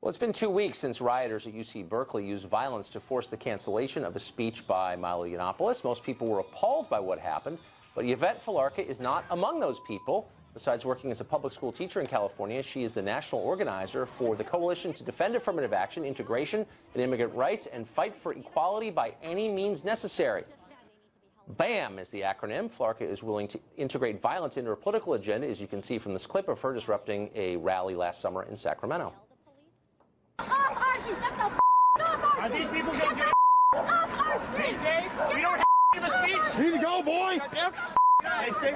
Well, it's been 2 weeks since rioters at UC Berkeley used violence to force the cancellation of a speech by Milo Yiannopoulos. Most people were appalled by what happened, but Yvette Flarka is not among those people. Besides working as a public school teacher in California, she is the national organizer for the Coalition to Defend Affirmative Action, Integration, and Immigrant Rights, and Fight for Equality by Any Means Necessary. BAM is the acronym. Flarka is willing to integrate violence into her political agenda, as you can see from this clip of her disrupting a rally last summer in Sacramento. Are these people going to get off our street? Hey, Dave, we don't have to give a speech. Need to go, boy. Hey, Dave,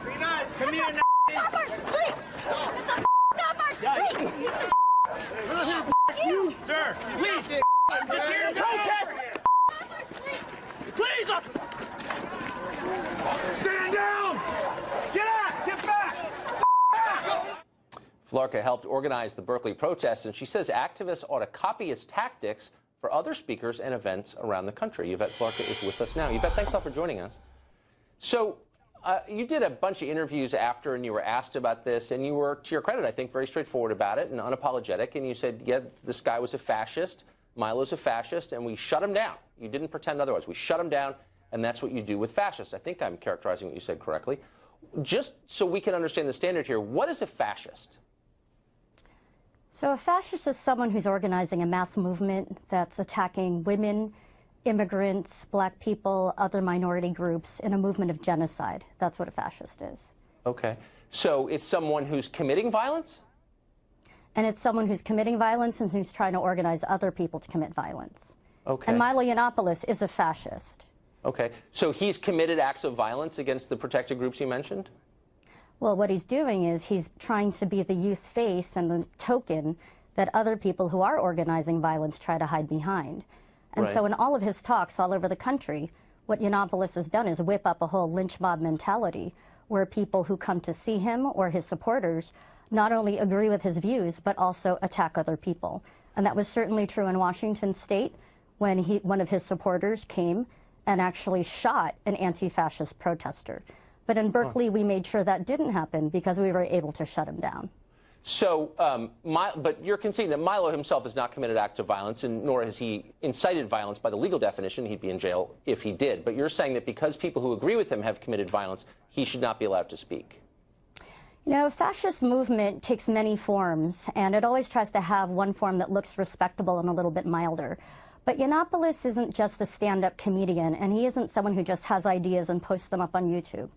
be nice. Come here now. Off our street. Off our street. You, sir, please. I'm just here to protest. Please. stand down. Get out. Get back. Flarka helped organize the Berkeley protests, and she says activists ought to copy its tactics for other speakers and events around the country. Yvette Flarka is with us now. Yvette, thanks a lot for joining us. So you did a bunch of interviews after, and you were asked about this, and you were, to your credit, I think, very straightforward about it and unapologetic, and you said, yeah, this guy was a fascist, Milo's a fascist, and we shut him down. You didn't pretend otherwise. We shut him down, and that's what you do with fascists. I think I'm characterizing what you said correctly. Just so we can understand the standard here, what is a fascist? So a fascist is someone who's organizing a mass movement that's attacking women, immigrants, black people, other minority groups in a movement of genocide. That's what a fascist is. Okay. So it's someone who's committing violence? And it's someone who's committing violence and who's trying to organize other people to commit violence. Okay. And Milo Yiannopoulos is a fascist. Okay. So he's committed acts of violence against the protected groups you mentioned? Well, what he's doing is he's trying to be the youth face and the token that other people who are organizing violence try to hide behind. And so in all of his talks all over the country, what Yiannopoulos has done is whip up a whole lynch mob mentality where people who come to see him or his supporters not only agree with his views, but also attack other people. And that was certainly true in Washington State when one of his supporters came and actually shot an anti-fascist protester. But in Berkeley, we made sure that didn't happen because we were able to shut him down. So, but you're conceding that Milo himself has not committed acts of violence, and nor has he incited violence by the legal definition. He'd be in jail if he did. But you're saying that because people who agree with him have committed violence, he should not be allowed to speak. You know, fascist movement takes many forms, and it always tries to have one form that looks respectable and a little bit milder. But Yiannopoulos isn't just a stand-up comedian, and he isn't someone who just has ideas and posts them up on YouTube.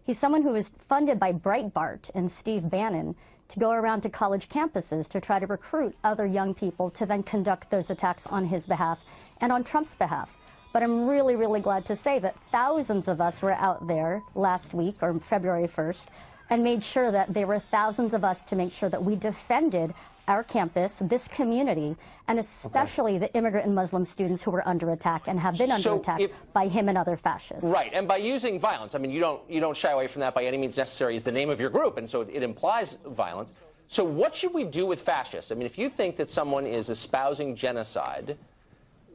He's someone who is funded by Breitbart and Steve Bannon to go around to college campuses to try to recruit other young people to then conduct those attacks on his behalf and on Trump's behalf. But I'm really, really glad to say that thousands of us were out there last week, or February 1st, and made sure that there were thousands of us to make sure that we defended our campus, this community, and especially the immigrant and Muslim students who were under attack and have been under attack by him and other fascists. Right, and by using violence, I mean, you don't shy away from that by any means necessary is the name of your group, and so it implies violence. So what should we do with fascists? I mean, if you think that someone is espousing genocide,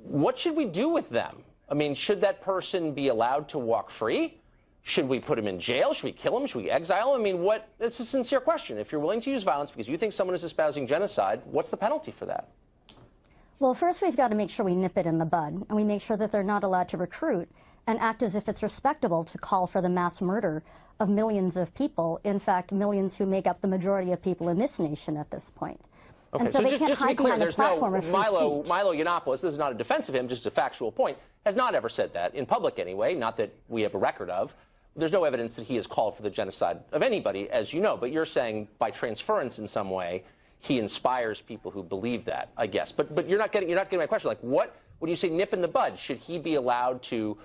what should we do with them? I mean, should that person be allowed to walk free? Should we put him in jail? Should we kill him? Should we exile him? I mean, it's a sincere question. If you're willing to use violence because you think someone is espousing genocide, what's the penalty for that? Well, first we've got to make sure we nip it in the bud, and we make sure that they're not allowed to recruit and act as if it's respectable to call for the mass murder of millions of people, in fact, millions who make up the majority of people in this nation at this point. Okay, and so they can't hide behind a platform of free speech. Milo Yiannopoulos, this is not a defense of him, just a factual point, has not ever said that, in public anyway, not that we have a record of. There's no evidence that he has called for the genocide of anybody, as you know, but you're saying by transference in some way, he inspires people who believe that, I guess. But you're not getting my question. Like, what do you say nip in the bud? Should he be allowed to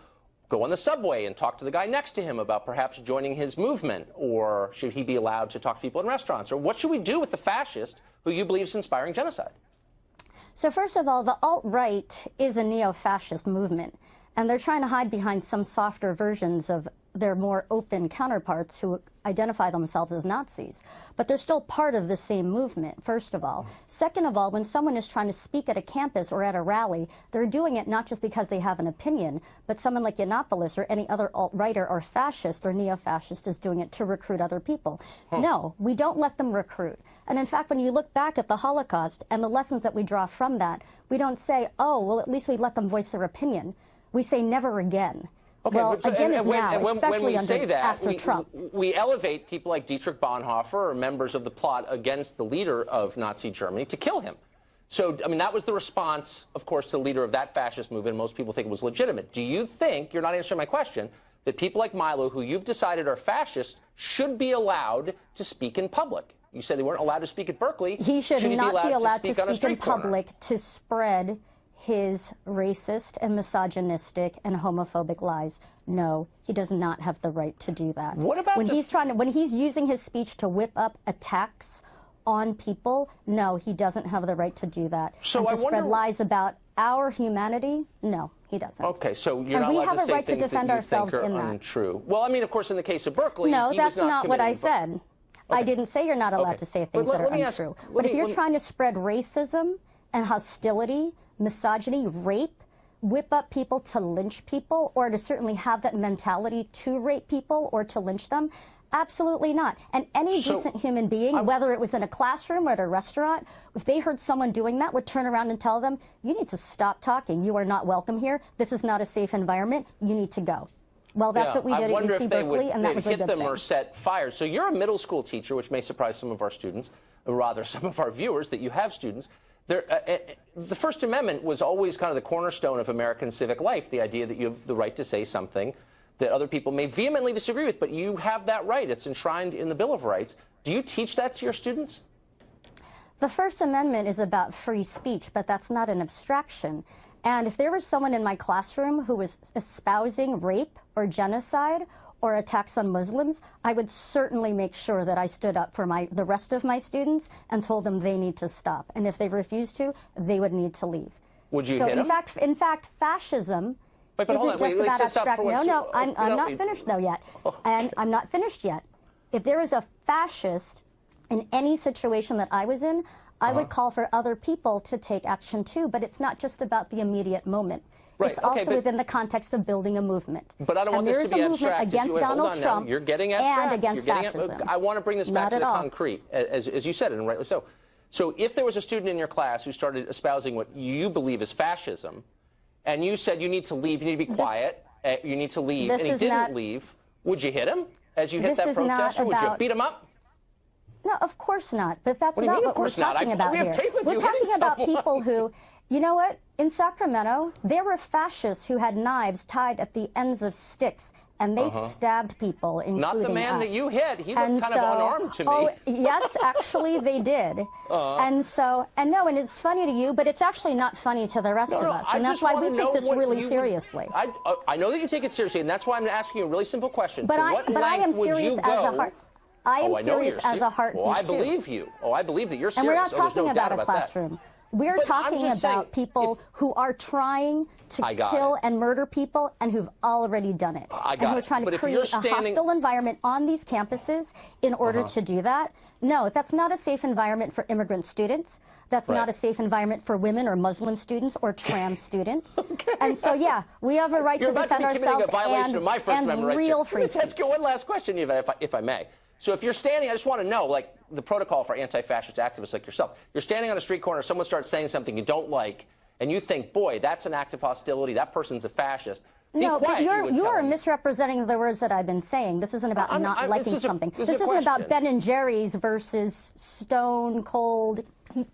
go on the subway and talk to the guy next to him about perhaps joining his movement? Or should he be allowed to talk to people in restaurants? Or what should we do with the fascist who you believe is inspiring genocide? So first of all, the alt-right is a neo-fascist movement, and they're trying to hide behind some softer versions of their more open counterparts who identify themselves as Nazis. But they're still part of the same movement, first of all. Second of all, when someone is trying to speak at a campus or at a rally, they're doing it not just because they have an opinion, but someone like Yiannopoulos or any other alt-righter or fascist or neo-fascist is doing it to recruit other people. No, we don't let them recruit. And in fact, when you look back at the Holocaust and the lessons that we draw from that, we don't say, oh, well, at least we let them voice their opinion. We say never again. Okay, well, so, again is now, and when especially we say that, after Trump. we elevate people like Dietrich Bonhoeffer or members of the plot against the leader of Nazi Germany to kill him. So, I mean, that was the response, of course, to the leader of that fascist movement. Most people think it was legitimate. Do you think, you're not answering my question, that people like Milo, who you've decided are fascists, should be allowed to speak in public? You said they weren't allowed to speak at Berkeley. He should not be allowed to speak in corner? public to spread his racist and misogynistic and homophobic lies. No, he does not have the right to do that. What about when he's using his speech to whip up attacks on people? No, he doesn't have the right to do that. So and to spread lies about our humanity? No, he doesn't. Okay, so you're not and we allowed have to a right say to things defend that you ourselves think are in that. untrue. Well, I mean, of course, in the case of Berkeley, no, he that's was not what I committed. said. I didn't say you're not allowed to say things that are untrue. But if you're trying to spread racism and hostility, misogyny, rape, whip up people to lynch people, or to certainly have that mentality to rape people or to lynch them, absolutely not. And any decent human being, whether it was in a classroom or at a restaurant, if they heard someone doing that, would turn around and tell them, you need to stop talking. You are not welcome here. This is not a safe environment. You need to go. Well, that's what we did at UC Berkeley, and that was a good thing. hit them or set fires. So you're a middle school teacher, which may surprise some of our students, or rather some of our viewers, that you have students. The First Amendment was always kind of the cornerstone of American civic life, the idea that you have the right to say something that other people may vehemently disagree with, but you have that right. It's enshrined in the Bill of Rights. Do you teach that to your students? The First Amendment is about free speech, but that's not an abstraction. And if there was someone in my classroom who was espousing rape or genocide or attacks on Muslims, I would certainly make sure that I stood up for the rest of my students and told them they need to stop. And if they refused to, they would need to leave. Would you hit them? In fact, fascism isn't just about abstract. No, I'm not finished though yet. And I'm not finished yet. If there is a fascist in any situation that I was in, I would call for other people to take action too, but it's not just about the immediate moment. Right. It's also within the context of building a movement. But I don't want this to be abstract. Against Donald Trump You're getting abstract. and against fascism. I want to bring this back to the concrete, as you said, and rightly so. So if there was a student in your class who started espousing what you believe is fascism, and you said you need to leave, you need to be quiet, you need to leave, and he didn't leave, would you hit him as you hit that protester? Would you beat him up? No, of course not. But that's not what we're talking about here. We're talking about people who, you know what? In Sacramento, there were fascists who had knives tied at the ends of sticks, and they stabbed people, including Not the man that you hit. He looked kind of unarmed to me. Oh, yes, actually, they did. And it's funny to you, but it's actually not funny to the rest of us. And that's why we take this really seriously. I know that you take it seriously, and that's why I'm asking you a really simple question. But I am serious as a heart. I am serious as a heartbeat, I believe you. Oh, I believe that you're serious. And we're not talking about a classroom. We're talking about people who are trying to kill and murder people and who've already done it. And who are trying to create a hostile environment on these campuses in order to do that. No, that's not a safe environment for immigrant students. That's not a safe environment for women or Muslim students or trans students. And so, yeah, we have a right to defend ourselves and real free speech. Let me ask you one last question, Eva, if I may. So if you're standing, I just want to know, like, the protocol for anti-fascist activists like yourself. You're standing on a street corner, someone starts saying something you don't like, and you think, boy, that's an act of hostility, that person's a fascist. No, but you are misrepresenting the words that I've been saying. This isn't about not liking something. This isn't about Ben & Jerry's versus Stone Cold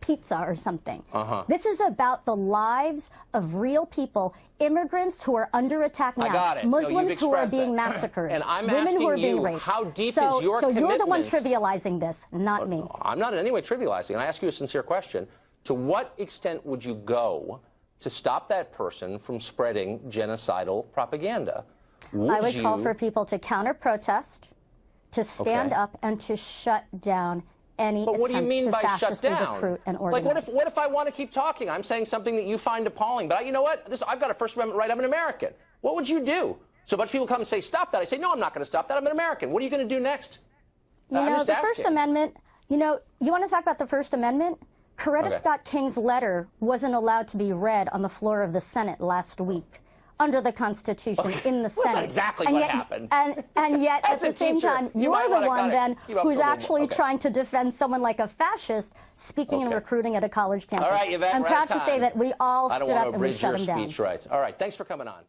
Pizza or something. This is about the lives of real people, immigrants who are under attack now, Muslims who are being massacred, and I'm women who are being raped. How deep is your commitment? So you're the one trivializing this, not me. I'm not in any way trivializing, and I ask you a sincere question. To what extent would you go to stop that person from spreading genocidal propaganda? I would call for people to counter-protest, to stand up, and to shut down any But what do you mean by shut down? Recruit and organize. Like, what if I want to keep talking? I'm saying something that you find appalling, but you know what? I've got a First Amendment right. I'm an American. What would you do? So a bunch of people come and say, stop that. I say, no, I'm not going to stop that. I'm an American. What are you going to do next? You know, the First Amendment, you want to talk about the First Amendment? Coretta Scott King's letter wasn't allowed to be read on the floor of the Senate last week. under the Constitution in the Well, Senate. that's exactly and what yet, happened. And yet, at the same time, you you're might the wanna one then keep up who's the little- actually okay. trying to defend someone like a fascist speaking and Okay. recruiting at a college campus. All right, Yvette, I'm we're proud out of to say time. that we all I don't stood want up to and we abridge shut your him down. speech rights. All right, thanks for coming on.